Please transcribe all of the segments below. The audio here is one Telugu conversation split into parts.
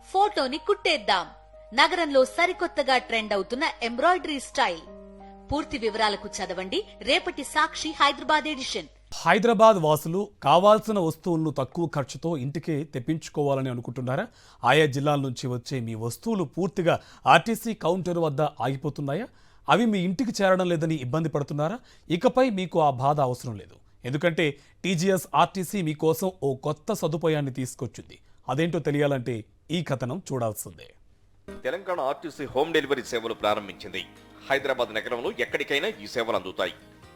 ఫోటోని కుట్టేద్దాం. నగరంలో సరికొత్తగా ట్రెండ్ అవుతున్న ఎంబ్రాయిడరీ స్టైల్. పూర్తి వివరాలకు చదవండి రేపటి సాక్షి హైదరాబాద్ ఎడిషన్. హైదరాబాద్ వాసులు కావాల్సిన వస్తువులను తక్కువ ఖర్చుతో ఇంటికే తెప్పించుకోవాలని అనుకుంటున్నారా? ఆయా జిల్లాల నుంచి వచ్చే మీ వస్తువులు పూర్తిగా ఆర్టీసీ కౌంటర్ వద్ద ఆగిపోతున్నాయా? అవి మీ ఇంటికి చేరడం లేదని ఇబ్బంది పడుతున్నారా? ఇకపై మీకు ఆ బాధ అవసరం లేదు. ఎందుకంటే టీజీఎస్ ఆర్టీసీ మీకోసం ఓ కొత్త సదుపాయాన్ని తీసుకొచ్చింది. అదేంటో తెలియాలంటే ఈ కథనం చూడాల్సిందే. తెలంగాణ ఆర్టీసీ హోమ్ డెలివరీ సేవలు ప్రారంభించింది. హైదరాబాద్ నగరంలో ఎక్కడికైనా ఈ సేవలు అందుతాయి.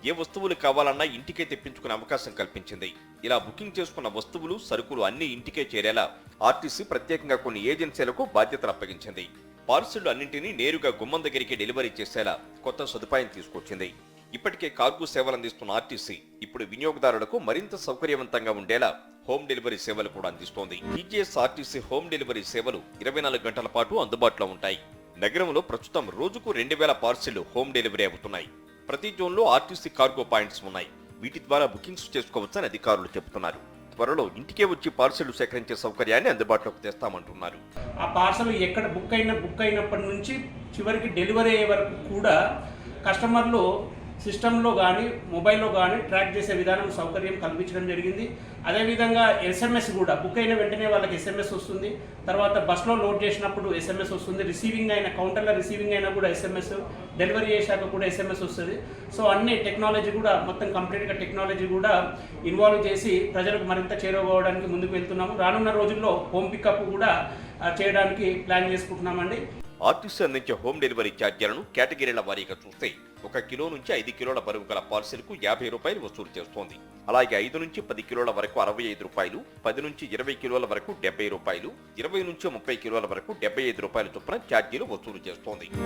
ఏ వస్తువులు కావాలన్నా ఇంటికే తెప్పించుకునే అవకాశం కల్పించింది. ఇలా బుకింగ్ చేసుకున్న వస్తువులు, సరుకులు అన్ని ఇంటికే చేరేలా ఆర్టీసీ ప్రత్యేకంగా కొన్ని ఏజెన్సీలకు బాధ్యతలు అప్పగించింది. పార్సిళ్లు అన్నింటినీ నేరుగా గుమ్మం దగ్గరికి డెలివరీ చేసేలా కొత్త సదుపాయం తీసుకొచ్చింది. ఇప్పటికే కార్గో సేవలు అందిస్తున్న ఆర్టీసీ ఇప్పుడు వినియోగదారులకు మరింత సౌకర్యవంతంగా ఉండేలా హోమ్ డెలివరీ సేవలు కూడా అందిస్తోంది. టీజీఎస్ ఆర్టీసీ హోమ్ డెలివరీ సేవలు 24 గంటల పాటు అందుబాటులో ఉంటాయి. నగరంలో ప్రస్తుతం రోజుకు 2000 పార్సిళ్లు హోమ్ డెలివరీ అవుతున్నాయి. ప్రతి జోన్లో ఆర్టీసీ కార్గో పాయింట్స్ ఉన్నాయి. వీటి ద్వారా బుకింగ్స్ చేసుకోవచ్చని అధికారులు చెబుతున్నారు. త్వరలో ఇంటికే వచ్చి పార్సిళ్లు సేకరించే సౌకర్యాన్ని అందుబాటులోకి తెస్తామంటున్నారు. ఆ పార్సల్ ఎక్కడ బుక్ అయినప్పటి నుంచి చివరికి డెలివరీ అయ్యే వరకు కూడా కస్టమర్లు సిస్టంలో కానీ మొబైల్లో కానీ ట్రాక్ చేసే విధానం సౌకర్యం కల్పించడం జరిగింది. అదేవిధంగా ఎస్ఎంఎస్ కూడా బుక్ అయిన వెంటనే వాళ్ళకి ఎస్ఎంఎస్ వస్తుంది. తర్వాత బస్లో లోడ్ చేసినప్పుడు ఎస్ఎంఎస్ వస్తుంది. రిసీవింగ్ అయిన కౌంటర్లో రిసీవింగ్ అయినా కూడా ఎస్ఎంఎస్, డెలివరీ చేశాక కూడా ఎస్ఎంఎస్ వస్తుంది. సో అన్ని టెక్నాలజీ కూడా మొత్తం కంప్లీట్గా టెక్నాలజీ కూడా ఇన్వాల్వ్ చేసి ప్రజలకు మరింత చేరువవడానికి ముందుకు వెళ్తున్నాము. రానున్న రోజుల్లో హోమ్ పికప్ కూడా చేయడానికి ప్లాన్ చేసుకుంటున్నామండి. ఆర్టీసీ అందించే హోమ్ డెలివరీ ఛార్జీలను కేటగిరీల వారీగా చూస్తే 1 కిలో నుంచి 5 కిలోల బరువు గల పార్సిల్కు 50 రూపాయలు వసూలు చేస్తోంది. అలాగే 5 నుంచి 10 కిలోల వరకు 65 రూపాయలు, 10 నుంచి 20 కిలోల వరకు 70 రూపాయలు, 20 నుంచి 30 కిలోల వరకు 75 రూపాయల చొప్పున ఛార్జీలు వసూలు చేస్తోంది.